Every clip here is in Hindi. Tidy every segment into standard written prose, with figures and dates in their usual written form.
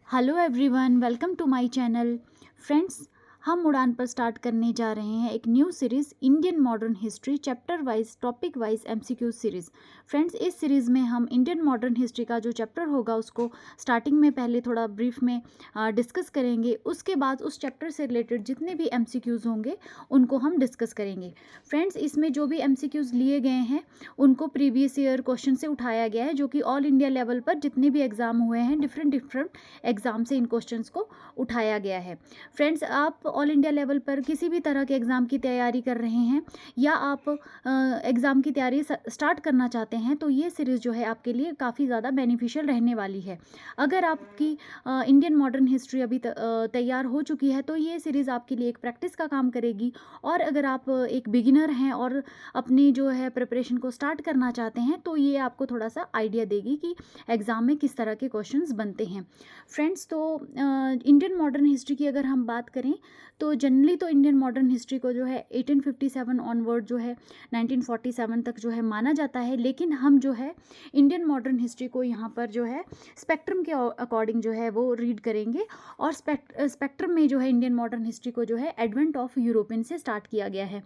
Hello everyone, welcome to my channel. Friends, हम उड़ान पर स्टार्ट करने जा रहे हैं एक new series Indian modern history chapter wise topic wise MCQ series. Friends, इस सीरीज़ में हम इंडियन मॉडर्न हिस्ट्री का जो चैप्टर होगा उसको स्टार्टिंग में पहले थोड़ा ब्रीफ में डिस्कस करेंगे। उसके बाद उस चैप्टर से रिलेटेड जितने भी एमसीक्यूज़ होंगे उनको हम डिस्कस करेंगे। फ्रेंड्स, इसमें जो भी एमसीक्यूज़ लिए गए हैं उनको प्रीवियस ईयर क्वेश्चन से उठाया गया है, जो कि ऑल इंडिया लेवल पर जितने भी एग्ज़ाम हुए हैं डिफरेंट एग्ज़ाम से इन क्वेश्चंस को उठाया गया है। फ्रेंड्स, आप ऑल इंडिया लेवल पर किसी भी तरह के एग्ज़ाम की तैयारी कर रहे हैं या आप एग्ज़ाम की तैयारी स्टार्ट करना चाहते हैं तो ये सीरीज़ जो है आपके लिए काफ़ी ज़्यादा बेनिफिशियल रहने वाली है। अगर आपकी इंडियन मॉडर्न हिस्ट्री अभी तैयार हो चुकी है तो ये सीरीज़ आपके लिए एक प्रैक्टिस का काम करेगी। और अगर आप एक बिगिनर हैं और अपनी जो है प्रिपरेशन को स्टार्ट करना चाहते हैं तो ये आपको थोड़ा सा आइडिया देगी कि एग्ज़ाम में किस तरह के क्वेश्चंस बनते हैं। फ्रेंड्स, तो इंडियन मॉडर्न हिस्ट्री की अगर हम बात करें तो जनरली तो इंडियन मॉडर्न हिस्ट्री को जो है 1857 ऑनवर्ड जो है 1947 तक जो है माना जाता है, लेकिन हम जो है इंडियन मॉडर्न हिस्ट्री को यहाँ पर जो है स्पेक्ट्रम के अकॉर्डिंग जो है वो रीड करेंगे। और स्पेक्ट्रम में जो है इंडियन मॉडर्न हिस्ट्री को जो है एडवेंट ऑफ यूरोपियन से स्टार्ट किया गया है।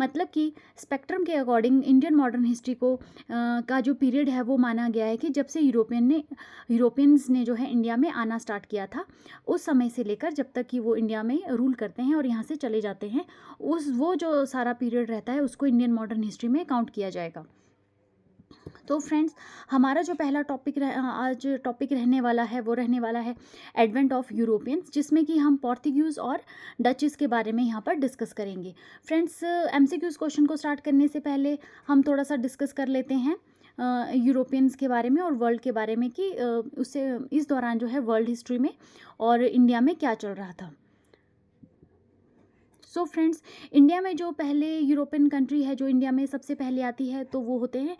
मतलब कि स्पेक्ट्रम के अकॉर्डिंग इंडियन मॉडर्न हिस्ट्री को का जो पीरियड है वो माना गया है कि जब से यूरोपियंस ने जो है इंडिया में आना स्टार्ट किया था, उस समय से लेकर जब तक कि वो इंडिया में रूल करते हैं और यहाँ से चले जाते हैं, उस वो जो सारा पीरियड रहता है उसको इंडियन मॉडर्न हिस्ट्री में काउंट किया जाएगा। तो फ्रेंड्स, हमारा जो पहला आज टॉपिक रहने वाला है वो रहने वाला है एडवेंट ऑफ यूरोपियंस, जिसमें कि हम पोर्तुगीज़ और डचेस के बारे में यहाँ पर डिस्कस करेंगे। फ्रेंड्स, एमसीक्यूज़ क्वेश्चन को स्टार्ट करने से पहले हम थोड़ा सा डिस्कस कर लेते हैं यूरोपियंस के बारे में और वर्ल्ड के बारे में कि उससे इस दौरान जो है वर्ल्ड हिस्ट्री में और इंडिया में क्या चल रहा था। सो फ्रेंड्स, इंडिया में जो पहले यूरोपियन कंट्री है जो इंडिया में सबसे पहले आती है तो वो होते हैं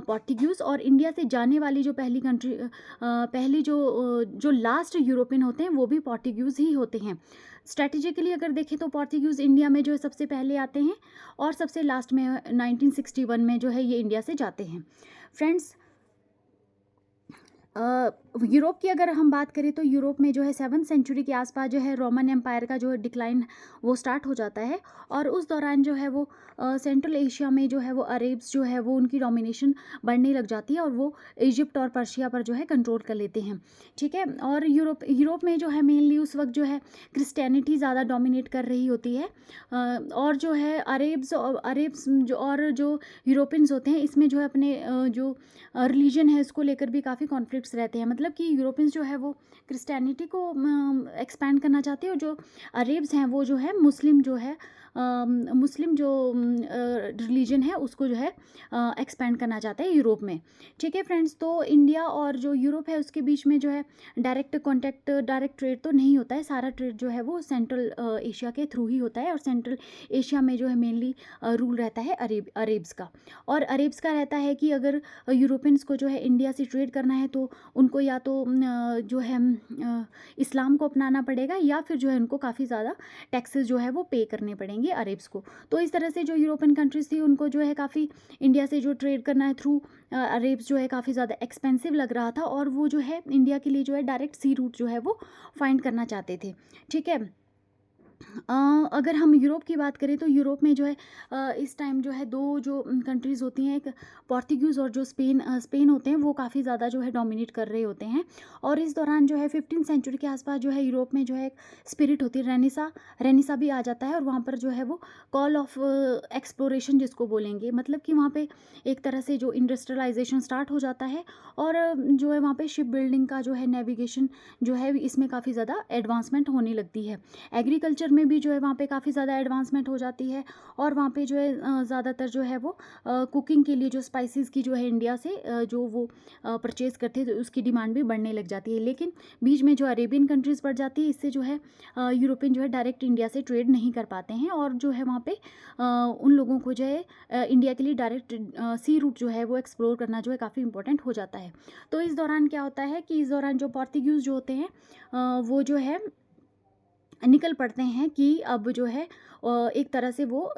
पोर्तुगीज़। और इंडिया से जाने वाली जो पहली कंट्री पहली जो लास्ट यूरोपियन होते हैं वो भी पोर्तुगीज़ ही होते हैं। स्ट्रेटेजिकली अगर देखें तो पोर्तुगीज़ इंडिया में जो है सबसे पहले आते हैं और सबसे लास्ट में 1961 में जो है ये इंडिया से जाते हैं। फ्रेंड्स, यूरोप की अगर हम बात करें तो यूरोप में जो है 7th सेंचुरी के आसपास जो है रोमन एम्पायर का जो है डिक्लाइन वो स्टार्ट हो जाता है। और उस दौरान जो है वो सेंट्रल एशिया में जो है वो अरेब्स जो है वो उनकी डोमिनेशन बढ़ने लग जाती है और वो इजिप्ट और पर्शिया पर जो है कंट्रोल कर लेते हैं। ठीक है। और यूरोप में जो है मेनली उस वक्त जो है क्रिश्चियनिटी ज़्यादा डोमिनेट कर रही होती है। और जो है अरेब्स जो और जो यूरोपियंस होते हैं इसमें जो है अपने जो रिलीजन है इसको लेकर भी काफ़ी कॉन्फ्लिक्ट्स रहते हैं। मतलब कि यूरोपियंस जो है वो क्रिश्चियनिटी को एक्सपैंड करना चाहते हैं और जो अरेब्स हैं वो जो है मुस्लिम जो रिलीजन है उसको जो है एक्सपैंड करना चाहते हैं यूरोप में। ठीक है फ्रेंड्स, तो इंडिया और जो यूरोप है उसके बीच में जो है डायरेक्ट ट्रेड तो नहीं होता है। सारा ट्रेड जो है वो सेंट्रल एशिया के थ्रू ही होता है और सेंट्रल एशिया में जो है मेनली रूल रहता है अरेब्स का। और अरेब्स का रहता है कि अगर यूरोपियंस को जो है इंडिया से ट्रेड करना है तो उनको या तो जो है इस्लाम को अपनाना पड़ेगा या फिर जो है उनको काफ़ी ज़्यादा टैक्सेस जो है वो पे करने पड़ेंगे अरेब्स को। तो इस तरह से जो यूरोपियन कंट्रीज़ थी उनको जो है काफ़ी इंडिया से जो ट्रेड करना है थ्रू अरेब्स जो है काफ़ी ज़्यादा एक्सपेंसिव लग रहा था और वो जो है इंडिया के लिए जो है डायरेक्ट सी रूट जो है वो फाइंड करना चाहते थे। ठीक है। अगर हम यूरोप की बात करें तो यूरोप में जो है इस टाइम जो है दो जो कंट्रीज़ होती हैं, एक पोर्तुगीज़ और जो स्पेन होते हैं वो काफ़ी ज़्यादा जो है डोमिनेट कर रहे होते हैं। और इस दौरान जो है 15th सेंचुरी के आसपास जो है यूरोप में जो है एक स्पिरिट होती है, रेनिसा भी आ जाता है और वहाँ पर जो है वो कॉल ऑफ एक्सप्लोरेशन जिसको बोलेंगे, मतलब कि वहाँ पे एक तरह से जो इंडस्ट्रियलाइजेशन स्टार्ट हो जाता है और जो है वहाँ पे शिप बिल्डिंग का जो है नेविगेशन जो है इसमें काफ़ी ज़्यादा एडवांसमेंट होने लगती है। एग्रीकल्चर में भी जो है वहाँ पे काफ़ी ज़्यादा एडवांसमेंट हो जाती है और वहाँ पे जो है ज़्यादातर जो है वो कुकिंग के लिए जो स्पाइसेस की जो है इंडिया से जो वो परचेज़ करते हैं तो उसकी डिमांड भी बढ़ने लग जाती है। लेकिन बीच में जो अरेबियन कंट्रीज़ बढ़ जाती है, इससे जो है यूरोपियन जो है डायरेक्ट इंडिया से ट्रेड नहीं कर पाते हैं और जो है वहाँ पे उन लोगों को जो है इंडिया के लिए डायरेक्ट सी रूट जो है वो एक्सप्लोर करना जो है काफ़ी इंपॉर्टेंट हो जाता है। तो इस दौरान क्या होता है कि इस दौरान जो पोर्तुगीज़ जो होते हैं वो जो है निकल पड़ते हैं कि अब जो है एक तरह से वो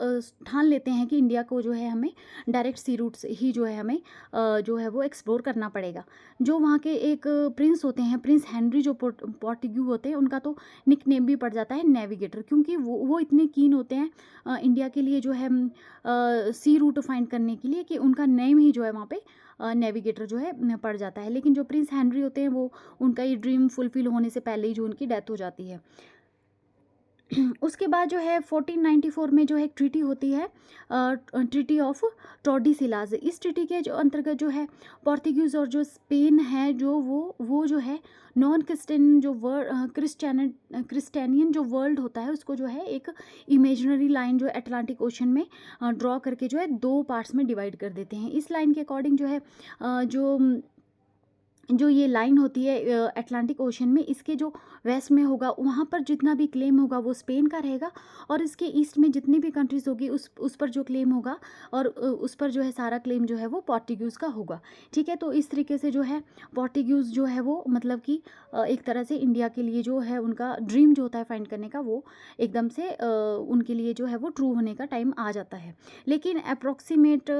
ठान लेते हैं कि इंडिया को जो है हमें डायरेक्ट सी रूट से ही जो है हमें जो है वो एक्सप्लोर करना पड़ेगा। जो वहाँ के एक प्रिंस होते हैं, प्रिंस हेनरी जो पोर्टुगीज होते हैं, उनका तो निक नेम भी पड़ जाता है नेविगेटर, क्योंकि वो इतने कीन होते हैं इंडिया के लिए जो है सी रूट फाइंड करने के लिए कि उनका नेम ही जो है वहाँ पे नेविगेटर जो है पड़ जाता है। लेकिन जो प्रिंस हेनरी होते हैं वो उनका ये ड्रीम फुलफिल होने से पहले ही जो उनकी डेथ हो जाती है। उसके बाद जो है 1494 में जो है एक ट्रीटी होती है, ट्रीटी ऑफ टॉर्डिसिलास। इस ट्रीटी के जो अंतर्गत जो है पोर्तुगीज़ और जो स्पेन है जो वो जो है नॉन क्रिश्चियन जो क्रिस्टेनियन जो वर्ल्ड होता है उसको जो है एक इमेजिनरी लाइन जो अटलांटिक ओशन में ड्रॉ करके जो है 2 पार्ट्स में डिवाइड कर देते हैं। इस लाइन के अकॉर्डिंग जो है जो ये लाइन होती है अटलांटिक ओशन में, इसके जो वेस्ट में होगा वहाँ पर जितना भी क्लेम होगा वो स्पेन का रहेगा, और इसके ईस्ट में जितनी भी कंट्रीज़ होगी उस पर जो क्लेम होगा और उस पर जो है सारा क्लेम जो है वो पोर्टुगीज़ का होगा। ठीक है, तो इस तरीके से जो है पोर्टुगीज़ जो है वो मतलब कि एक तरह से इंडिया के लिए जो है उनका ड्रीम जो होता है फाइंड करने का, वो एकदम से उनके लिए जो है वो ट्रू होने का टाइम आ जाता है। लेकिन अप्रॉक्सीमेट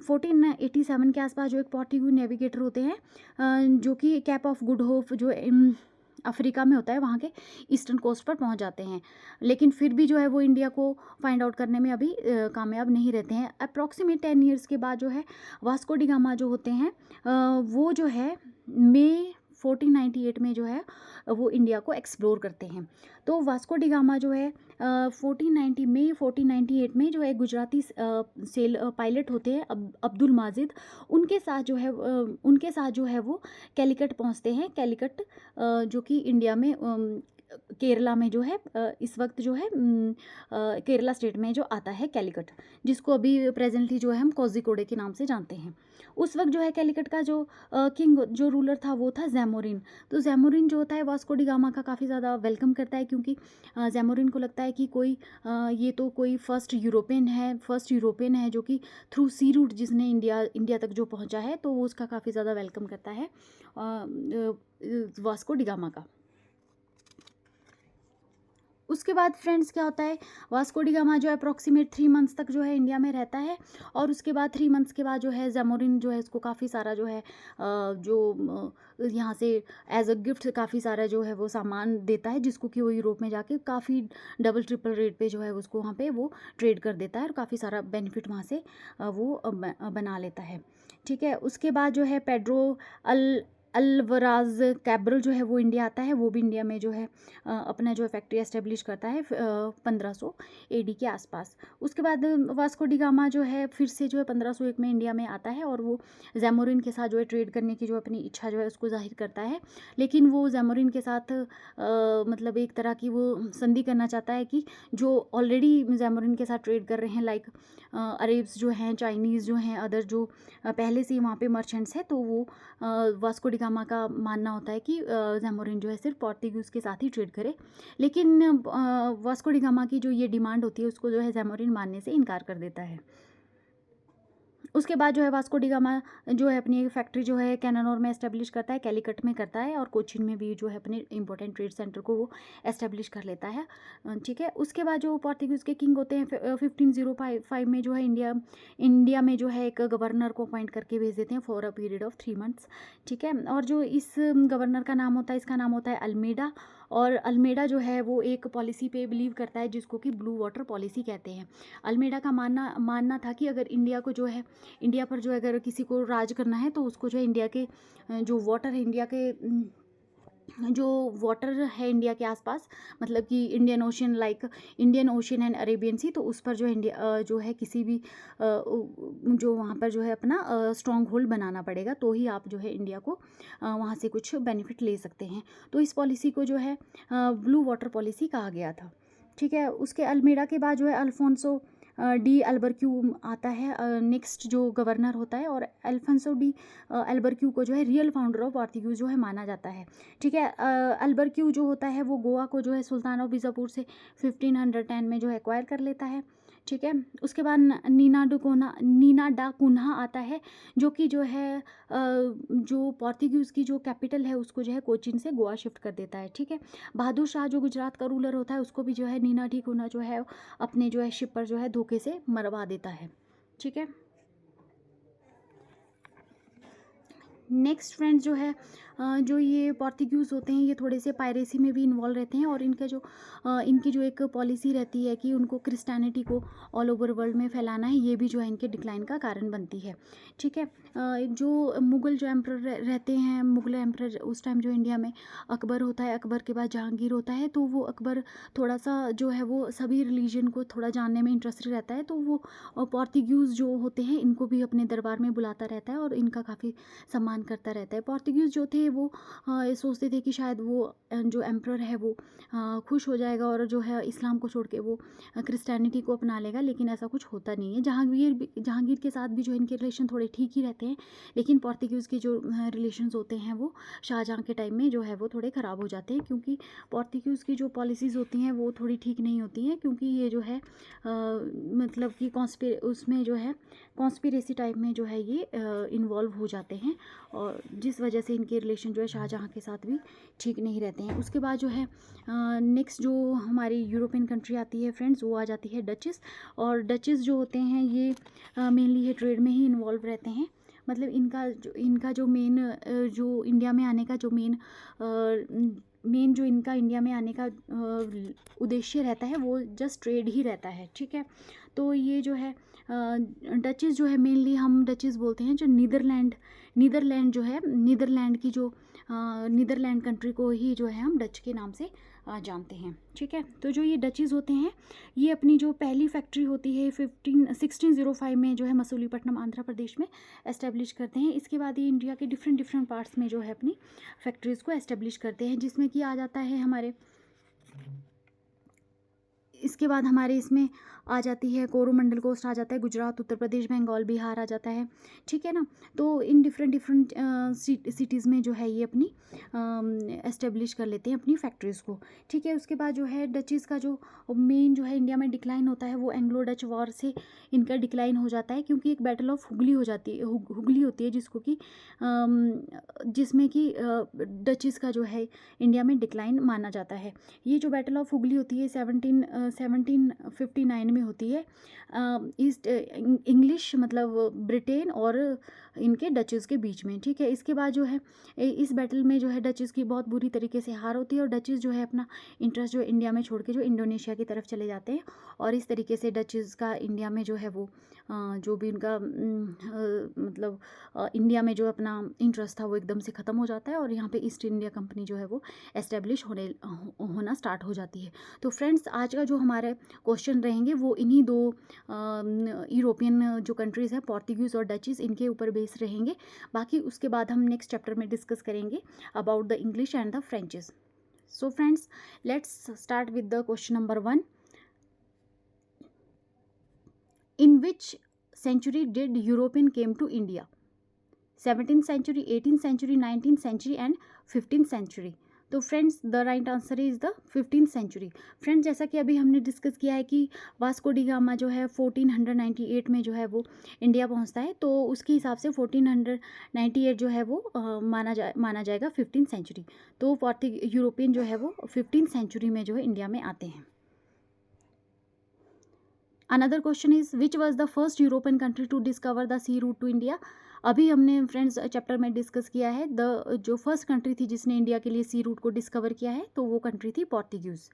1487 के आसपास जो एक पोर्टुगीज नेविगेटर होते हैं जो कि कैप ऑफ गुड होप जो अफ्रीका में होता है वहाँ के ईस्टर्न कोस्ट पर पहुँच जाते हैं, लेकिन फिर भी जो है वो इंडिया को फाइंड आउट करने में अभी कामयाब नहीं रहते हैं। अप्रॉक्सीमेट 10 ईयर्स के बाद जो है वास्को डी गामा जो होते हैं वो जो है मई 1498 में जो है वो इंडिया को एक्सप्लोर करते हैं। तो वास्को डी गामा जो है 1498 में जो है गुजराती सेल पायलट होते हैं अब्दुल माजिद, उनके साथ जो है वो कैलिकट पहुंचते हैं। कैलिकट जो कि इंडिया में केरला में जो है इस वक्त जो है केरला स्टेट में जो आता है कैलिकट, जिसको अभी प्रेजेंटली जो है हम कोझिकोडे के नाम से जानते हैं। उस वक्त जो है कैलिकट का जो किंग जो रूलर था वो था जैमोरिन। तो जैमोरिन जो होता है वास्को डी गामा का काफ़ी ज़्यादा वेलकम करता है, क्योंकि जैमोरिन को लगता है कि ये तो कोई फर्स्ट यूरोपियन है जो कि थ्रू सी रूट जिसने इंडिया तक जो पहुंचा है, तो वो उसका काफ़ी ज़्यादा वेलकम करता है वास्को डी गामा का। उसके बाद फ्रेंड्स क्या होता है, वास्को डी गामा जो है अप्रॉक्सीमेट 3 मंथ्स तक जो है इंडिया में रहता है, और उसके बाद 3 मंथ्स के बाद जो है जैमोरिन जो है इसको काफ़ी सारा जो है यहाँ से एज अ गिफ्ट काफ़ी सारा जो है वो सामान देता है, जिसको कि वो यूरोप में जाके काफ़ी डबल ट्रिपल रेट पे जो है उसको वहाँ पे वो ट्रेड कर देता है और काफ़ी सारा बेनिफिट वहाँ से वो बना लेता है। ठीक है, उसके बाद जो है पेड्रो अल्वराज कैब्रल जो है वो इंडिया आता है। वो भी इंडिया में जो है अपना जो फैक्ट्री एस्टेब्लिश करता है 1500 AD के आसपास। उसके बाद वास्को डी गामा जो है फिर से जो है 1501 में इंडिया में आता है, और वो जैमोरिन के साथ जो है ट्रेड करने की जो अपनी इच्छा जो है उसको जाहिर करता है। लेकिन वो जैमोरिन के साथ मतलब एक तरह की वो संधि करना चाहता है कि जो ऑलरेडी जैमोरिन के साथ ट्रेड कर रहे हैं, लाइक अरेब्स जो हैं, चाइनीज़ जो हैं, अदर जो पहले से ही वहाँ पे मर्चेंट्स हैं, तो वो वास्को डी गामा का मानना होता है कि जैमोरिन जो है सिर्फ पोर्तुगीज़ के साथ ही ट्रेड करे। लेकिन वास्को डी गामा की जो ये डिमांड होती है उसको जो है जैमोरिन मानने से इनकार कर देता है। उसके बाद जो है वास्को डी गामा जो है अपनी फैक्ट्री जो है कैनानोर में एस्टेब्लिश करता है, कैलिकट में करता है, और कोचीन में भी जो है अपने इंपॉर्टेंट ट्रेड सेंटर को वो एस्टेब्लिश कर लेता है। ठीक है, उसके बाद जो पोर्तुगीज़ के किंग होते हैं 1505 में जो है इंडिया में जो है एक गवर्नर को अपॉइंट करके भेज देते हैं for a period of 3 months. ठीक है, और जो इस गवर्नर का नाम होता है, इसका नाम होता है अल्मेडा, और अल्मेडा जो है वो एक पॉलिसी पे बिलीव करता है जिसको कि ब्लू वाटर पॉलिसी कहते हैं। अल्मेडा का मानना था कि अगर इंडिया पर जो अगर किसी को राज करना है तो उसको जो है इंडिया के जो वाटर है इंडिया के आसपास, मतलब कि इंडियन ओशन एंड अरेबियन सी, तो उस पर जो है इंडिया जो है किसी भी जो वहाँ पर जो है अपना स्ट्रॉन्ग होल्ड बनाना पड़ेगा, तो ही आप जो है इंडिया को वहाँ से कुछ बेनिफिट ले सकते हैं। तो इस पॉलिसी को जो है ब्लू वाटर पॉलिसी कहा गया था। ठीक है, उसके अल्मेडा के बाद जो है अल्फोंसो डी अल्बरक्यू आता है नेक्स्ट जो गवर्नर होता है, और अल्फोंसो डी अल्बरक्यू को जो है रियल फाउंडर ऑफ पोर्तुगीज जो है माना जाता है। ठीक है, अल्बरक्यू जो होता है वो गोवा को जो है सुल्तान ऑफ बीजापुर से 1510 में जो है एक्वायर कर लेता है। ठीक है। उसके बाद नीना डा कुन्हा आता है, जो कि जो है जो पोर्तुगीज़ की जो कैपिटल है उसको जो है कोचीन से गोवा शिफ्ट कर देता है। ठीक है। बहादुर शाह जो गुजरात का रूलर होता है उसको भी जो है नीना डी कुन्हा जो है अपने जो है शिप पर जो है धोखे से मरवा देता है। ठीक है। नेक्स्ट फ्रेंड्स जो है जो ये पोर्तुगीज़ होते हैं ये थोड़े से पायरेसी में भी इन्वॉल्व रहते हैं, और इनकी जो एक पॉलिसी रहती है कि उनको क्रिश्चियनिटी को ऑल ओवर वर्ल्ड में फैलाना है, ये भी जो है इनके डिक्लाइन का कारण बनती है। ठीक है। जो मुग़ल जो एम्परर रहते हैं, मुग़ल एम्परर उस टाइम जो इंडिया में अकबर होता है, अकबर के बाद जहांगीर होता है, तो वो अकबर थोड़ा सा जो है वो सभी रिलीजन को थोड़ा जानने में इंटरेस्टेड रहता है, तो वो पोर्तुगीज़ जो होते हैं इनको भी अपने दरबार में बुलाता रहता है और इनका काफ़ी सम्मान करता रहता है। पोर्तुगीज़ जो थे वो ये सोचते थे कि शायद वो जो एम्परर है वो खुश हो जाएगा और जो है इस्लाम को छोड़ के वो क्रिश्चियनिटी को अपना लेगा, लेकिन ऐसा कुछ होता नहीं है। जहांगीर के साथ भी जो इनके रिलेशन थोड़े ठीक ही रहते हैं, लेकिन पोर्तुगीज़ के जो रिलेशंस होते हैं वो शाहजहाँ के टाइम में जो है वो थोड़े ख़राब हो जाते हैं, क्योंकि पोर्तुगीज़ की जो पॉलिसीज़ होती हैं वो थोड़ी ठीक नहीं होती हैं, क्योंकि ये जो है मतलब कि उसमें जो है कॉन्स्पिरेसी टाइप में जो है ये इन्वॉल्व हो जाते हैं, और जिस वजह से इनके रिलेशन जो है शाहजहाँ के साथ भी ठीक नहीं रहते हैं। उसके बाद जो है नेक्स्ट जो हमारी यूरोपियन कंट्री आती है फ्रेंड्स, वो आ जाती है डचेस। और डचेस जो होते हैं ये मेनली ये ट्रेड में ही इन्वॉल्व रहते हैं। मतलब इनका जो मेन जो इंडिया में आने का जो मेन जो इनका इंडिया में आने का उद्देश्य रहता है वो जस्ट ट्रेड ही रहता है। ठीक है। तो ये जो है डचेस जो है मेनली हम डचेस बोलते हैं जो नीदरलैंड जो है नीदरलैंड की जो नीदरलैंड कंट्री को ही जो है हम डच के नाम से जानते हैं। ठीक है। तो जो ये डचेस होते हैं ये अपनी जो पहली फैक्ट्री होती है 1605 में जो है मसूलीपट्टनम आंध्र प्रदेश में एस्टेब्लिश करते हैं। इसके बाद ये इंडिया के डिफरेंट पार्ट्स में जो है अपनी फैक्ट्रीज़ को एस्टेब्लिश करते हैं, जिसमें कि आ जाता है इसके बाद हमारे इसमें आ जाती है कोरोमंडल कोस्ट आ जाता है, गुजरात, उत्तर प्रदेश, बंगाल, बिहार आ जाता है। ठीक है ना। तो इन डिफरेंट सिटीज़ में जो है ये अपनी एस्टेब्लिश कर लेते हैं अपनी फैक्ट्रीज़ को। ठीक है। उसके बाद जो है डचेस का जो मेन जो है इंडिया में डिक्लाइन होता है वो एंग्लो डच वॉर से इनका डिक्लाइन हो जाता है, क्योंकि एक बैटल ऑफ हुगली हो जाती है हुगली होती है जिसमें कि डचेस का जो है इंडिया में डिक्लाइन माना जाता है। ये जो बैटल ऑफ हुगली होती है 1759 में होती है ईस्ट इंग्लिश मतलब ब्रिटेन और इनके डचेस के बीच में। ठीक है। इसके बाद जो है इस बैटल में जो है डचेस की बहुत बुरी तरीके से हार होती है, और डचेस जो है अपना इंटरेस्ट जो इंडिया में छोड़ के जो इंडोनेशिया की तरफ चले जाते हैं, और इस तरीके से डचेस का इंडिया में जो है वो जो भी उनका मतलब इंडिया में जो अपना इंटरेस्ट था वो एकदम से ख़त्म हो जाता है, और यहाँ पे ईस्ट इंडिया कंपनी जो है वो एस्टेब्लिश होना स्टार्ट हो जाती है। तो फ्रेंड्स आज का जो हमारे क्वेश्चन रहेंगे वो इन्हीं दो यूरोपियन जो कंट्रीज़ हैं पोर्तुगीज़ और डचेस इनके ऊपर बेस रहेंगे। बाकी उसके बाद हम नेक्स्ट चैप्टर में डिस्कस करेंगे about the English and the Frenches. So friends let's start with the question number 1। In which century did European came to India? 17th century, 18th century, 19th century and 15th century। तो friends the right answer is the 15th century. Friends जैसा कि अभी हमने डिस्कस किया है कि वास्को डी गामा जो है 1498 में जो है वो इंडिया पहुंचता है, तो उसके हिसाब से 1498 जो है वो माना जाएगा 15th सेंचुरी। तो यूरोपियन जो है वो 15th सेंचुरी में जो है इंडिया में आते हैं। Another question is which was the first European country to discover the sea route to India. अभी हमने फ्रेंड्स चैप्टर में डिस्कस किया है जो फर्स्ट कंट्री थी जिसने इंडिया के लिए सी रूट को डिस्कवर किया है, तो वो कंट्री थी Portuguese.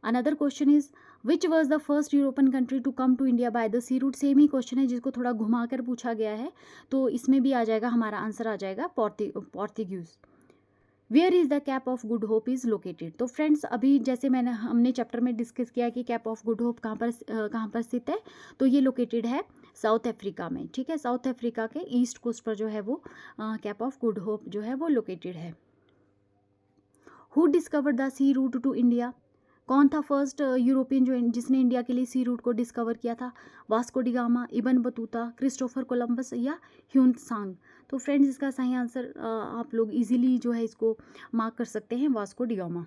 Another question is which was the first European country to come to India by the sea route. Same ही क्वेश्चन है जिसको थोड़ा घुमा कर पूछा गया है, तो इसमें भी आ जाएगा हमारा आंसर आ जाएगा Portuguese. Where is the Cape of Good Hope is located. तो फ्रेंड्स अभी जैसे हमने चैप्टर में डिस्कस किया कि कैप ऑफ गुड होप कहाँ पर स्थित है, तो ये लोकेटेड है साउथ अफ्रीका में। ठीक है। साउथ अफ्रीका के ईस्ट कोस्ट पर जो है वो कैप ऑफ गुड होप जो है वो लोकेटेड है। Who discovered the sea route to India. कौन था फर्स्ट यूरोपियन जिसने इंडिया के लिए सी रूट को डिस्कवर किया था। Vasco da gamma, Ibn Battuta, Christopher Columbus या ह्यून सांग। तो फ्रेंड्स इसका सही आंसर आप लोग इजीली जो है इसको मार्क कर सकते हैं, Vasco da Gama.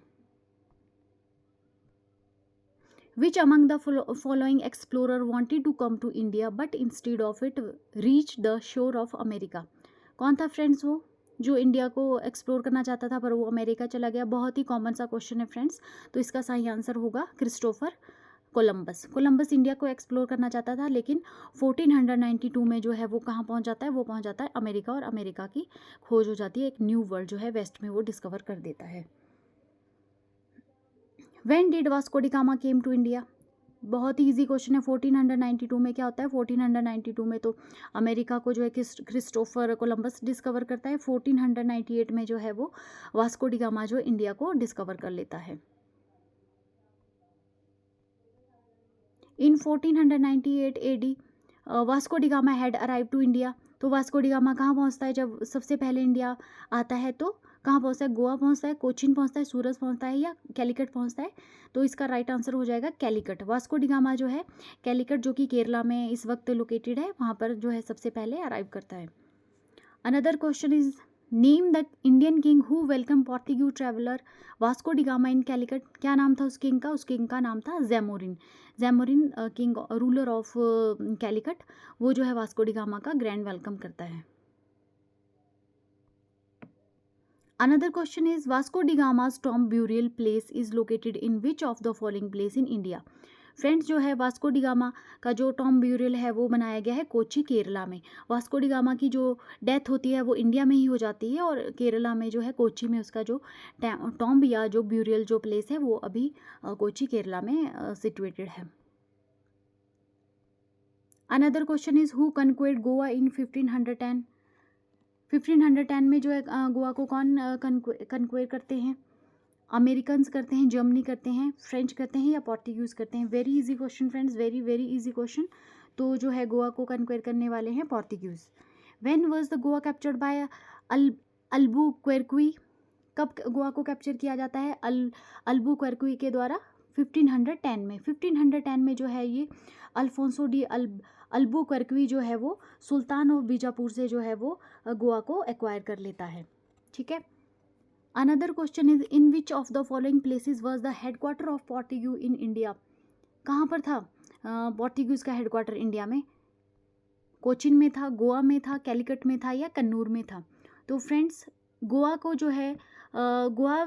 Which among the following explorer wanted to come to India but instead of it reach the shore of America? कौन था फ्रेंड्स वो जो इंडिया को एक्सप्लोर करना चाहता था पर वो अमेरिका चला गया? बहुत ही कॉमन सा क्वेश्चन है फ्रेंड्स, तो इसका सही आंसर होगा क्रिस्टोफर कोलंबस। कोलंबस इंडिया को एक्सप्लोर करना चाहता था, लेकिन 1492 में जो है वो कहाँ पहुँच जाता है? वो पहुँच जाता है अमेरिका, और अमेरिका की खोज हो जाती है, एक न्यू वर्ल्ड जो है वेस्ट में वो डिस्कवर कर देता है। When did Vasco da Gama came to India? बहुत ही ईजी क्वेश्चन है। 1492 में क्या होता है? 1492 में तो अमेरिका को जो है क्रिस्टोफर कोलंबस डिस्कवर करता है। 1498 में जो है वो वास्को डी गामा जो इंडिया को डिस्कवर कर लेता है। In 1498 AD Vasco da Gama had arrive to India. तो वास्को डी गामा कहाँ पहुँचता है जब सबसे पहले इंडिया आता है? तो कहाँ पहुँचता है? गोवा पहुँचता है, कोचीन पहुँचता है, सूरत पहुँचता है, या कैलिकट पहुँचता है? तो इसका राइट आंसर हो जाएगा कैलिकट। वास्को डी गामा जो है कैलिकट, जो कि केरला में इस वक्त लोकेटेड है, वहाँ पर जो है सबसे पहले अराइव करता है। Another question is name the Indian king who welcome Portuguese traveller Vasco da Gama in Calicut. क्या नाम था उस किंग का? उस किंग का नाम था Zamorin. Zamorin king ruler of Calicut, वो जो है वास्को डी गामा का ग्रैंड वेलकम करता है। Another question is Vasco da Gama's tomb burial place is located in which of the following place in India? Friends जो है वास्को डी गामा का जो टॉम्ब ब्यूरियल है वो बनाया गया है कोची, केरला में। वास्को डी गामा की जो डेथ होती है वो इंडिया में ही हो जाती है, और केरला में जो है कोची में उसका जो टॉम्ब या जो ब्यूरियल जो प्लेस है वो अभी कोची, केरला में सिचुएटेड है। Another question is who conquered Goa in 1510? 1510 में जो है गोवा को कौन कन्क्वेयर करते हैं? अमेरिकन्स करते हैं, जर्मनी करते हैं, फ्रेंच करते हैं, या पोर्टुगीज करते हैं? Very easy question friends, very very easy question. तो जो है गोवा को कन्क्वेयर करने वाले हैं Portuguese. When was the Goa captured by Albuquerque? कब गोवा को कैप्चर किया जाता है अल्बुक्वेर्की के द्वारा? 1510 में। 1510 में जो है ये अल्फोंसो डी अल्बुक्वेर्की जो है वो सुल्तान ऑफ बीजापुर से जो है वो गोवा को एक्वायर कर लेता है। ठीक है। Another question is in which of the following places was the headquarter of Portuguese in India? कहाँ पर था पोर्टुगीज का हेडक्वार्टर इंडिया में? कोचिन में था, गोवा में था, कैलिकट में था, या कन्नूर में था? तो फ्रेंड्स गोवा को जो है गोवा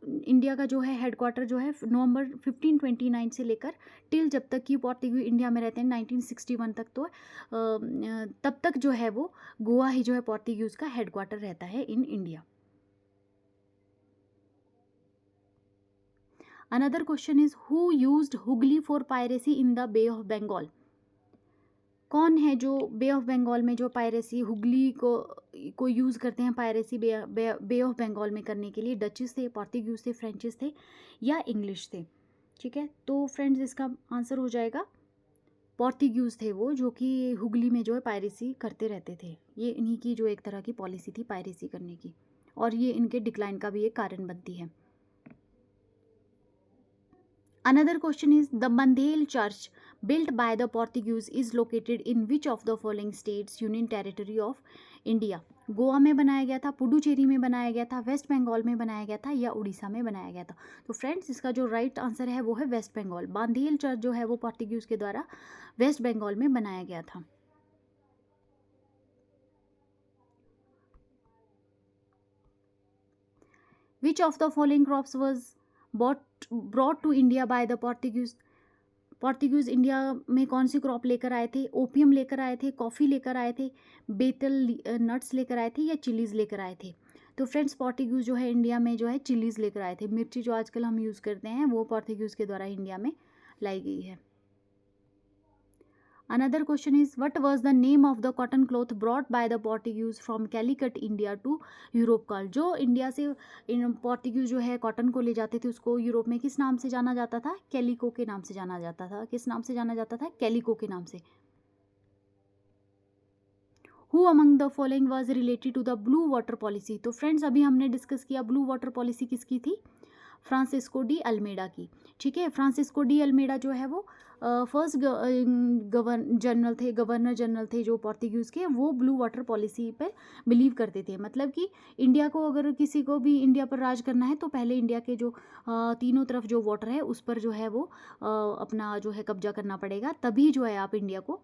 इंडिया का जो है हेडक्वार्टर जो है नवंबर 1529 से लेकर टिल जब तक कि पोर्टुगीज इंडिया में रहते हैं 1961 तक, तो तब तक जो है वो गोवा ही जो है पोर्टुगीज का हेडक्वार्टर रहता है in India. Another question is who used Hooghly for piracy in the Bay of Bengal? कौन है जो बे ऑफ बंगाल में जो पायरेसी हुगली को यूज़ करते हैं पायरेसी बे ऑफ बंगाल में करने के लिए? डचेस थे, पोर्टुगीज थे, फ्रेंचेस थे, या इंग्लिश थे? ठीक है, तो फ्रेंड्स इसका आंसर हो जाएगा पोर्टुगीज थे वो, जो कि हुगली में जो है पायरेसी करते रहते थे। ये इन्हीं की जो एक तरह की पॉलिसी थी पायरेसी करने की, और ये इनके डिक्लाइन का भी एक कारण बनती है। Another question is the Bandhel Church built by the Portuguese is located in which of the following states union territory of India? Goa में बनाया गया था, पुडुचेरी में बनाया गया था, वेस्ट बंगाल में बनाया गया था, या उड़ीसा में बनाया गया था? तो फ्रेंड्स इसका जो राइट आंसर है वो है वेस्ट बंगाल। बांधेल चर्च जो है वो पोर्टुगीज के द्वारा वेस्ट बंगाल में बनाया गया था। Which of the following crops was brought to India by the Portuguese? Portuguese India में कौन सी क्रॉप लेकर आए थे? ओपियम लेकर आए थे, कॉफ़ी लेकर आए थे, बेटल नट्स लेकर आए थे, या चिलीज़ लेकर आए थे? तो फ्रेंड्स पोर्टुगीज जो है इंडिया में जो है चिलीज़ लेकर आए थे। मिर्ची जो आजकल हम यूज़ करते हैं वो पोर्टुगीज के द्वारा इंडिया में लाई गई है। Another question is what was the name of the cotton cloth brought by the Portuguese from Calicut India to Europe called? जो इंडिया से पोर्टुगीज जो है कॉटन को ले जाते थे उसको यूरोप में किस नाम से जाना जाता था? कैलिको के नाम से जाना जाता था। किस नाम से जाना जाता था? कैलिको के नाम से। Who among the following was related to the blue water policy? तो फ्रेंड्स अभी हमने डिस्कस किया ब्लू वाटर पॉलिसी किसकी थी? फ्रांसिस्को डी अल्मेडा की। ठीक है, फ्रांसिस्को डी अल्मेडा जो है वो फर्स्ट गवर्नर जनरल थे जो पोर्तुगीज़ के, वो ब्लू वाटर पॉलिसी पे बिलीव करते थे। मतलब कि इंडिया को, अगर किसी को भी इंडिया पर राज करना है तो पहले इंडिया के जो तीनों तरफ जो वाटर है उस पर जो है वो अपना जो है कब्जा करना पड़ेगा, तभी जो है आप इंडिया को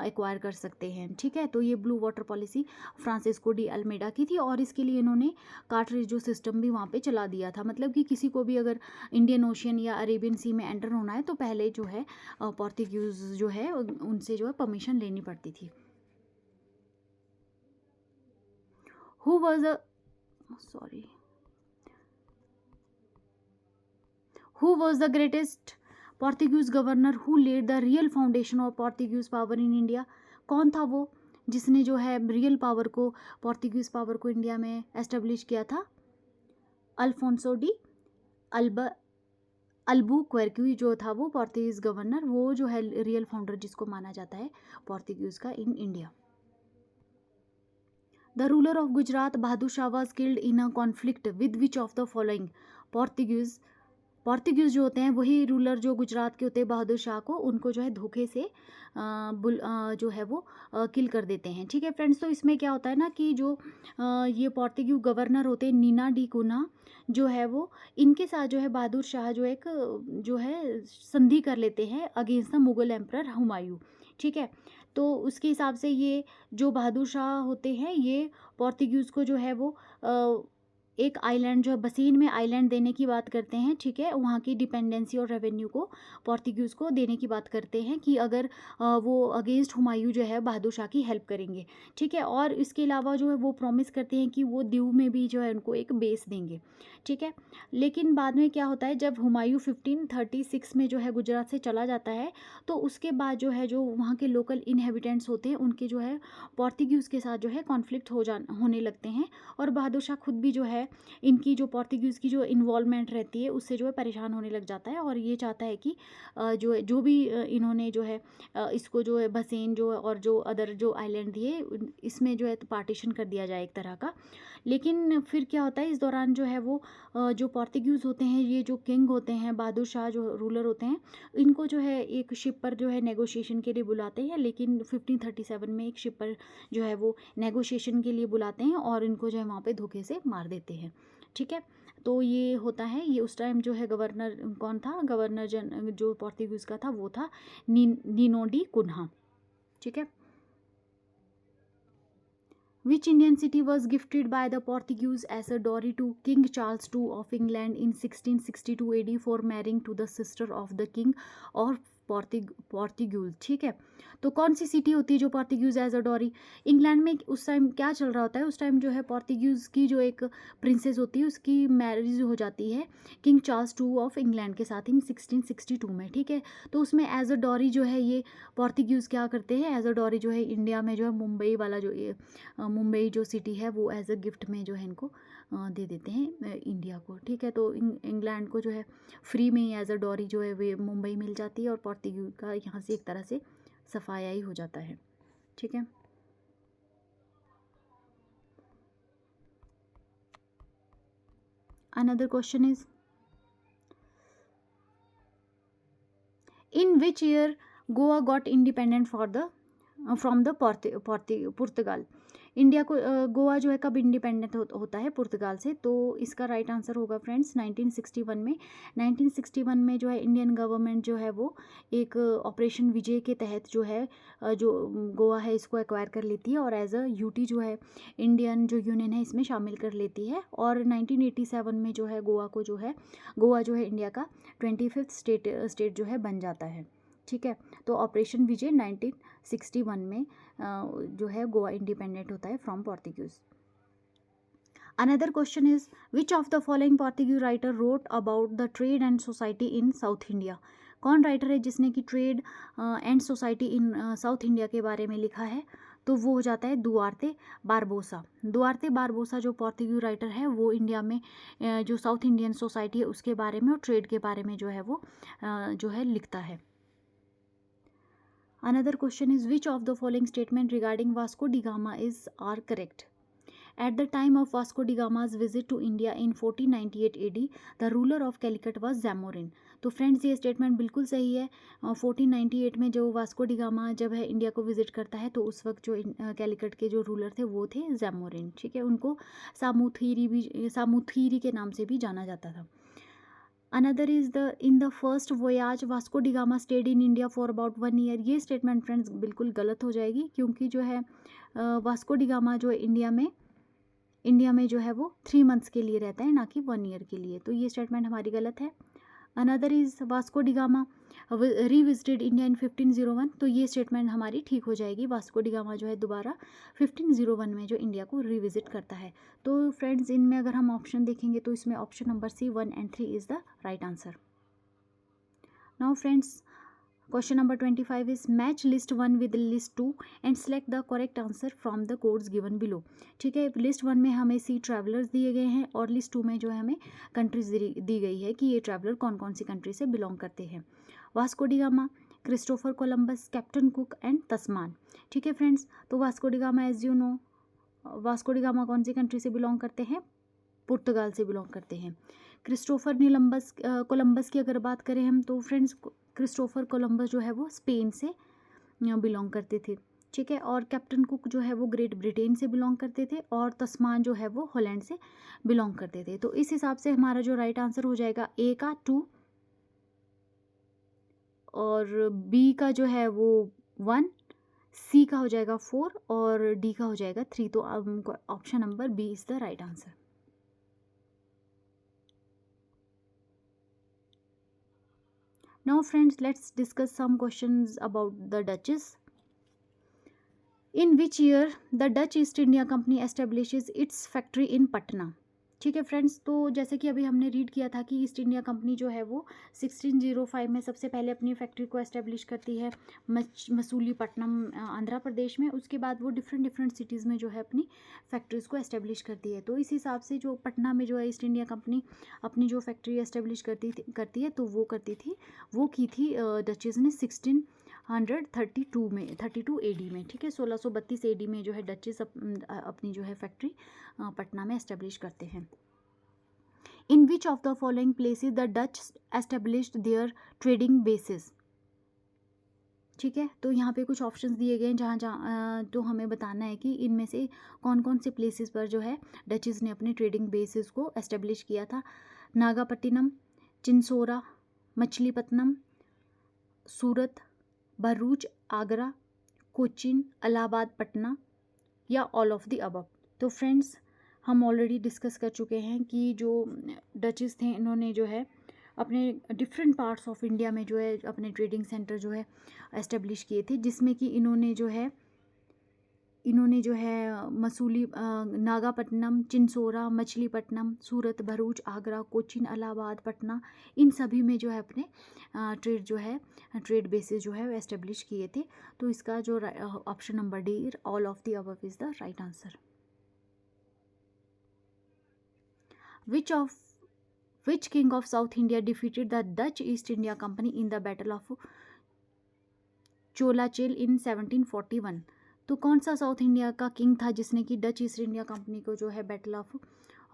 एक्वायर कर सकते हैं। ठीक है, तो ये blue water policy Francisco de Almeida की थी, और इसके लिए इन्होंने कार्टरेज जो सिस्टम भी वहाँ पे चला दिया था। मतलब कि किसी को भी अगर इंडियन ओशियन या अरेबियन सी में एंटर होना है तो पहले जो है पोर्तुगीज जो है उनसे जो है परमिशन लेनी पड़ती थी। Who was a sorry who was the greatest Portuguese governor who led the real foundation of Portuguese power in India? कौन था वो जिसने जो है रियल पावर को, पोर्तुगीज पावर को इंडिया में एस्टेब्लिश किया था? अल्फोंसो डी अल्ब अल्बुक्वेर्क्यू जो था वो पोर्तुगीज गवर्नर, वो जो है रियल फाउंडर जिसको माना जाता है पोर्तुगीज का in India. The ruler of Gujarat Bahadur Shah was killed in a conflict with which of the following? Portuguese जो होते हैं वही रूलर जो गुजरात के होते हैं बहादुर शाह को, उनको जो है धोखे से जो है वो किल कर देते हैं। ठीक है फ्रेंड्स, तो इसमें क्या होता है ना कि जो ये पोर्तुगीज गवर्नर होते हैं नीना डी कुन्हा जो है वो, इनके साथ जो है बहादुर शाह जो एक जो है संधि कर लेते हैं against the Mughal emperor Humayun. ठीक है, तो उसके हिसाब से ये जो बहादुर शाह होते हैं ये पोर्तुगीज़ को जो है वो एक आइलैंड जो है बसीन में आइलैंड देने की बात करते हैं। ठीक है, वहाँ की डिपेंडेंसी और रेवेन्यू को पोर्तुगीज़ को देने की बात करते हैं कि अगर वो अगेंस्ट हुमायूं जो है बहादुर शाह की हेल्प करेंगे। ठीक है, और इसके अलावा जो है वो प्रॉमिस करते हैं कि वो दीव में भी जो है उनको एक बेस देंगे। ठीक है, लेकिन बाद में क्या होता है, जब हुमायूं 1536 में जो है गुजरात से चला जाता है तो उसके बाद जो है जो वहाँ के लोकल इनहेबिटेंट्स होते हैं उनके जो है पोर्तुगीज़ के साथ जो है कॉन्फ्लिक्ट होने लगते हैं, और बहादुर शाह खुद भी जो है इनकी जो पोर्तुगीज़ की जो इन्वॉल्वमेंट रहती है उससे जो है परेशान होने लग जाता है, और ये चाहता है कि जो भी इन्होंने जो है इसको जो है बसेन जो और जो अदर जो आइलैंड दिए इसमें जो है तो पार्टीशन कर दिया जाए एक तरह का। लेकिन फिर क्या होता है, इस दौरान जो है वो जो पोर्तुगीज़ होते हैं, ये जो किंग होते हैं बहादुर शाह जो रूलर होते हैं, इनको जो है एक शिप पर जो है नेगोशिएशन के लिए बुलाते हैं। लेकिन 1537 में एक शिप पर जो है वो नेगोशिएशन के लिए बुलाते हैं और इनको जो है वहाँ पे धोखे से मार देते हैं। ठीक है, तो ये होता है। ये उस टाइम जो है गवर्नर कौन था, गवर्नर जो पोर्तुगीज़ का था वो था नीनो डी कुन्हा। ठीक है, Which Indian city was gifted by the Portuguese as a dowry to King Charles II of England in 1662 AD for marrying to the sister of the king or Portuguese? ठीक है, तो कौन सी सिटी होती है जो Portuguese as a dowry? England में उस टाइम क्या चल रहा होता है, उस टाइम जो है पोर्तुगीज की जो एक प्रिंसेस होती है उसकी मैरिज हो जाती है king Charles II of England के साथ इन 1662 में। ठीक है, तो उसमें एज अ डॉरी जो है ये पोर्तुगीज क्या करते हैं, एज अ डॉरी जो है इंडिया में जो है मुंबई वाला जो ये मुंबई जो सिटी है वो एज अ गिफ्ट में जो है इनको दे देते हैं इंडिया को। ठीक है, तो इंग्लैंड को जो है फ्री में ही एज अ डॉरी जो है वे मुंबई मिल जाती है, और पोर्तुगीज का यहाँ से एक तरह से सफाया ही हो जाता है। ठीक है, another question is in which year Goa got independent from the Portugal? India को गोवा जो है कब इंडिपेंडेंट होता है पुर्तगाल से? तो इसका राइट आंसर होगा फ्रेंड्स 1961 में। 1961 में जो है इंडियन गवर्नमेंट जो है वो एक ऑपरेशन विजय के तहत जो है जो गोवा है इसको एक्वायर कर लेती है, और एज अ यूटी जो है इंडियन जो यूनियन है इसमें शामिल कर लेती है, और 1987 में जो है गोवा जो है इंडिया का 25th स्टेट जो है बन जाता है। ठीक है, तो ऑपरेशन विजय 1961 में जो है गोवा इंडिपेंडेंट होता है from Portuguese. Another question is which of the following Portuguese writer wrote about the trade and society in south India? कौन राइटर है जिसने कि trade and society in south India के बारे में लिखा है? तो वो हो जाता है दुआर्ते बारबोसा। दुआर्ते बारबोसा जो पोर्तुगीज राइटर है वो इंडिया में जो साउथ इंडियन सोसाइटी है उसके बारे में और ट्रेड के बारे में जो है वो जो है लिखता है। Another question is which of the following statement regarding Vasco da Gama are correct? At the time of Vasco da Gama's visit to India in 1498 AD, the ruler of Calicut was Zamorin. तो फ्रेंड्स ये स्टेटमेंट बिल्कुल सही है। 1498 में जो वास्को डी गामा जब है इंडिया को विजिट करता है तो उस वक्त जो कैलिकट के जो रूलर थे वो थे जैमोरिन। ठीक है, उनको सामूथीरी के नाम से भी जाना जाता था। Another is in the first voyage Vasco da gamma stayed in India for about 1 year. ये स्टेटमेंट फ्रेंड्स बिल्कुल गलत हो जाएगी, क्योंकि जो है वास्को डी गामा जो है इंडिया में जो है वो 3 मंथ्स के लिए रहता है, ना कि 1 ईयर के लिए। तो ये स्टेटमेंट हमारी गलत है। Another is Vasco da Gama revisited India in 1501। तो ये स्टेटमेंट हमारी ठीक हो जाएगी। वास्को डी गामा जो है दोबारा 1501 में जो इंडिया को रिविजिट करता है। तो फ्रेंड्स इनमें अगर हम ऑप्शन देखेंगे तो इसमें option number C 1 and 3 is the right answer. Now friends question number 25 is match list 1 with list 2 and select the correct answer from the codes given below. ठीक है, लिस्ट 1 में हमें सी ट्रैवलर्स दिए गए हैं और लिस्ट 2 में जो है हमें कंट्रीज दी गई है कि ये ट्रैवलर कौन कौन सी कंट्री से बिलोंग करते हैं। Vasco da Gama, Christopher Columbus, Captain Cook and Tasman. ठीक है फ्रेंड्स, तो Vasco da Gama as you know, Vasco da Gama कौन सी कंट्री से बिलोंग करते हैं? पुर्तगाल से बिलोंग करते हैं। क्रिस्टोफर कोलंबस की अगर बात करें हम तो फ्रेंड्स क्रिस्टोफर कोलंबस जो है वो स्पेन से बिलोंग करते थे। ठीक है, और कैप्टन कुक जो है वो ग्रेट ब्रिटेन से बिलोंग करते थे और तस्मान जो है वो हॉलैंड से बिलोंग करते थे। तो इस हिसाब से हमारा जो राइट आंसर हो जाएगा ए का 2 और बी का जो है वो 1, सी का हो जाएगा 4 और डी का हो जाएगा 3। तो option number B is the right answer. Now friends, let's discuss some questions about the Dutches. In which year the Dutch East India Company establishes its factory in Patna? ठीक है फ्रेंड्स, तो जैसे कि अभी हमने रीड किया था कि ईस्ट इंडिया कंपनी जो है वो 1605 में सबसे पहले अपनी फैक्ट्री को एस्टेब्लिश करती है मसूलीपट्टनम आंध्र प्रदेश में। उसके बाद वो डिफरेंट सिटीज़ में जो है अपनी फैक्ट्रीज़ को एस्टेब्लिश करती है। तो इस हिसाब से जो पटना में जो है ईस्ट इंडिया कंपनी अपनी जो फैक्ट्री एस्टेब्लिश करती है तो वो की थी डचेज ने 1632 में 32 AD में। ठीक है, 1632 AD में जो है डचेस अपनी जो है फैक्ट्री पटना में एस्टेब्लिश करते हैं। In which of the following places the Dutch established their trading bases? ठीक है, तो यहाँ पे कुछ ऑप्शंस दिए गए हैं जहाँ तो हमें बताना है कि इनमें से कौन कौन से प्लेसेस पर जो है डचेस ने अपने ट्रेडिंग बेसिस को एस्टेब्लिश किया था। नागापट्टिनम, चिंसोरा, मछलीपट्टनम, सूरत, भरूच, आगरा, कोचिन, इलाहाबाद, पटना या ऑल ऑफ द अबव। तो फ्रेंड्स हम ऑलरेडी डिस्कस कर चुके हैं कि जो डचेस थे इन्होंने जो है अपने डिफरेंट पार्ट्स ऑफ इंडिया में जो है अपने ट्रेडिंग सेंटर जो है एस्टेब्लिश किए थे, जिसमें कि इन्होंने जो है मसूली नागापट्टनम, चिंसोरा, मछलीपट्टनम, सूरत, भरूच, आगरा, कोचिन, इलाहाबाद, पटना, इन सभी में जो है अपने ट्रेड बेसिस जो है एस्टेब्लिश किए थे। तो इसका जो option number D all of the above is the right answer. Which king of South India defeated the Dutch East India Company in the Battle of चोलाचेल in 1741? तो कौन सा साउथ इंडिया का किंग था जिसने कि डच ईस्ट इंडिया कंपनी को जो है बैटल ऑफ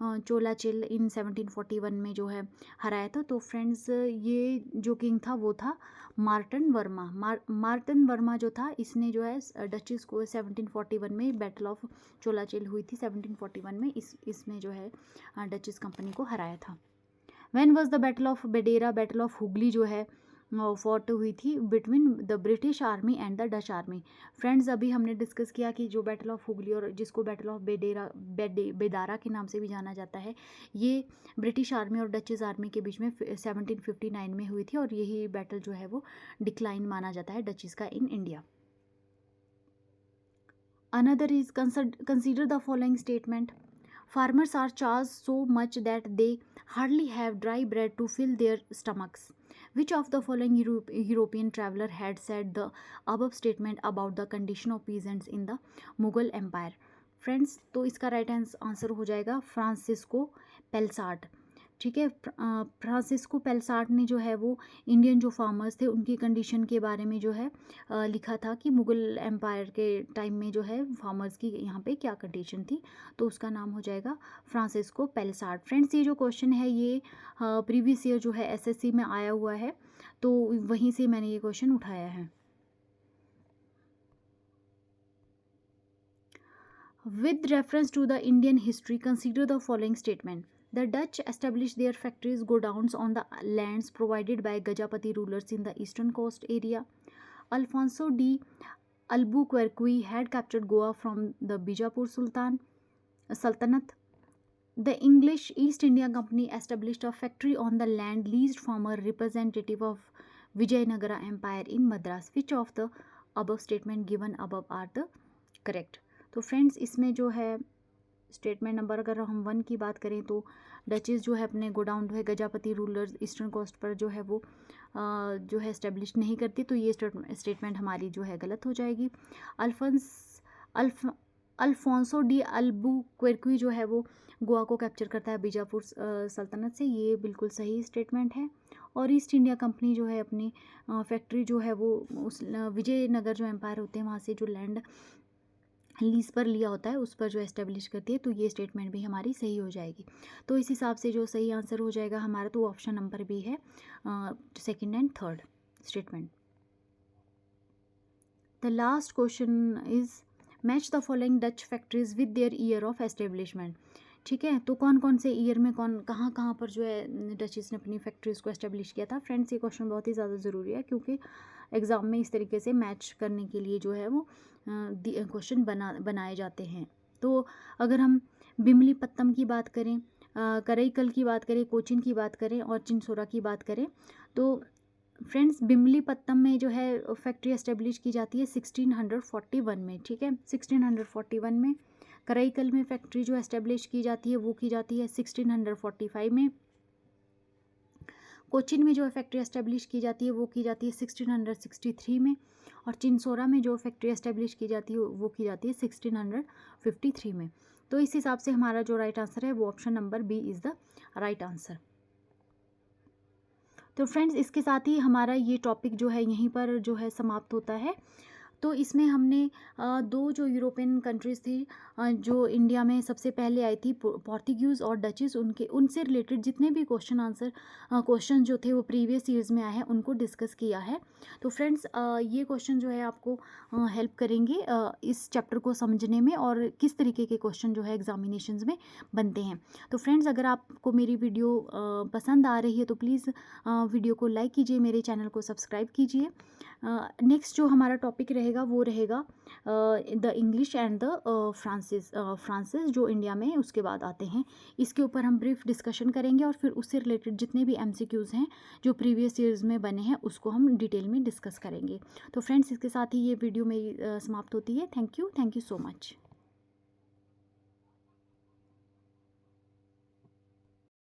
चोलाचेल इन 1741 में जो है हराया था? तो फ्रेंड्स ये जो किंग था वो था मार्टन वर्मा। मार्टन वर्मा जो था इसने जो है डचेस को 1741 में बैटल ऑफ चोलाचेल हुई थी 1741 में, इसमें जो है डचेस कंपनी को हराया था। When was the battle of Bedara? Battle of Hooghly जो है फॉट हुई थी between the British army and the Dutch army. Friends अभी हमने डिस्कस किया कि जो बैटल ऑफ हुगली और जिसको बैटल ऑफ बेदारा के नाम से भी जाना जाता है, ये ब्रिटिश आर्मी और डचेस आर्मी के बीच में 1759 में हुई थी और यही बैटल जो है वो डिक्लाइन माना जाता है डचेस का इन India. Another is consider the following statement. Farmers are charged so much that they hardly have dry bread to fill their stomachs. Which of the following European traveler had said the above statement about the condition of peasants in the Mughal Empire? Friends तो इसका राइट आंसर हो जाएगा फ्रांसिस्को पेल्सार्ट। ठीक है। फ्रांसिस्को पेलसार्ट ने जो है वो इंडियन जो फार्मर्स थे उनकी कंडीशन के बारे में जो है लिखा था कि मुग़ल एम्पायर के टाइम में जो है फार्मर्स की यहाँ पे क्या कंडीशन थी, तो उसका नाम हो जाएगा फ्रांसिस्को पेलसार्ट। फ्रेंड्स, ये जो क्वेश्चन है ये प्रीवियस ईयर जो है एसएससी में आया हुआ है, तो वहीं से मैंने ये क्वेश्चन उठाया है। With reference to the Indian history, consider the following statement. The Dutch established their factories godowns on the lands provided by Gajapati rulers in the eastern coast area. Alfonso de Albuquerque had captured Goa from the Bijapur Sultanate. The English East India Company established a factory on the land leased from a representative of Vijayanagara Empire in Madras. Which of the above statement given above are the correct? तो फ्रेंड्स, इसमें जो है स्टेटमेंट नंबर अगर हम 1 की बात करें तो डचेस जो है अपने गोडाउन जो है गजापति रूलर्स ईस्टर्न कोस्ट पर जो है वो जो है इस्टेब्लिश नहीं करती, तो ये स्टेटमेंट हमारी जो है गलत हो जाएगी। अल्फोंसो डी अल्बुक्वेर्की जो है वो गोवा को कैप्चर करता है बीजापुर सल्तनत से, ये बिल्कुल सही स्टेटमेंट है। और ईस्ट इंडिया कंपनी जो है अपनी फैक्ट्री जो है वो उस विजयनगर जो एम्पायर होते हैं वहाँ से जो लैंड लीज पर लिया होता है उस पर जो एस्टेब्लिश करती है, तो ये स्टेटमेंट भी हमारी सही हो जाएगी। तो इस हिसाब से जो सही आंसर हो जाएगा हमारा, तो ऑप्शन नंबर बी है, second and third statement. The last question is match the following Dutch factories with their year of establishment. ठीक है, तो कौन कौन से ईयर में कहाँ कहाँ पर जो है डचेस ने अपनी फैक्ट्रीज़ को एस्टेब्लिश किया था। फ्रेंड्स, ये क्वेश्चन बहुत ही ज़्यादा ज़रूरी है क्योंकि एग्ज़ाम में इस तरीके से मैच करने के लिए जो है वो क्वेश्चन बनाए जाते हैं। तो अगर हम बिमलीपत्तम की बात करें, करईकल की बात करें, कोचिन की बात करें और चिंसोरा की बात करें, तो फ्रेंड्स बिमलीपत्तम में जो है फैक्ट्री एस्टेब्लिश की जाती है 1641 में। ठीक है, 1641 में। करईकल में फैक्ट्री जो एस्टेब्लिश की जाती है वो की जाती है 1645 में। कोचिन में जो फैक्ट्री एस्टेब्लिश की जाती है वो की जाती है 1663 में। और चिंसोरा में जो फैक्ट्री एस्टेब्लिश की जाती है वो की जाती है 1653 में। तो इस हिसाब से हमारा जो राइट आंसर है वो option number B is the right answer. तो फ्रेंड्स, इसके साथ ही हमारा ये टॉपिक जो है यहीं पर जो है समाप्त होता है। तो इसमें हमने दो जो यूरोपियन कंट्रीज़ थी जो इंडिया में सबसे पहले आई थी, पोर्तुगीज़ और डचेस, उनसे रिलेटेड जितने भी क्वेश्चन जो थे वो प्रीवियस ईयर्स में आए हैं उनको डिस्कस किया है। तो फ्रेंड्स, ये क्वेश्चन जो है आपको हेल्प करेंगे इस चैप्टर को समझने में और किस तरीके के क्वेश्चन जो है एग्जामिनेशंस में बनते हैं। तो फ्रेंड्स, अगर आपको मेरी वीडियो पसंद आ रही है तो प्लीज़ वीडियो को लाइक कीजिए, मेरे चैनल को सब्सक्राइब कीजिए। नेक्स्ट जो हमारा टॉपिक रहेगा वो रहेगा the English and the Francis जो इंडिया में उसके बाद आते हैं। इसके ऊपर हम ब्रीफ डिस्कशन करेंगे और फिर उससे रिलेटेड जितने भी MCQs हैं जो प्रीवियस ईयर्स में बने हैं उसको हम डिटेल में डिस्कस करेंगे। तो फ्रेंड्स, इसके साथ ही ये वीडियो मेरी समाप्त होती है। Thank you so much.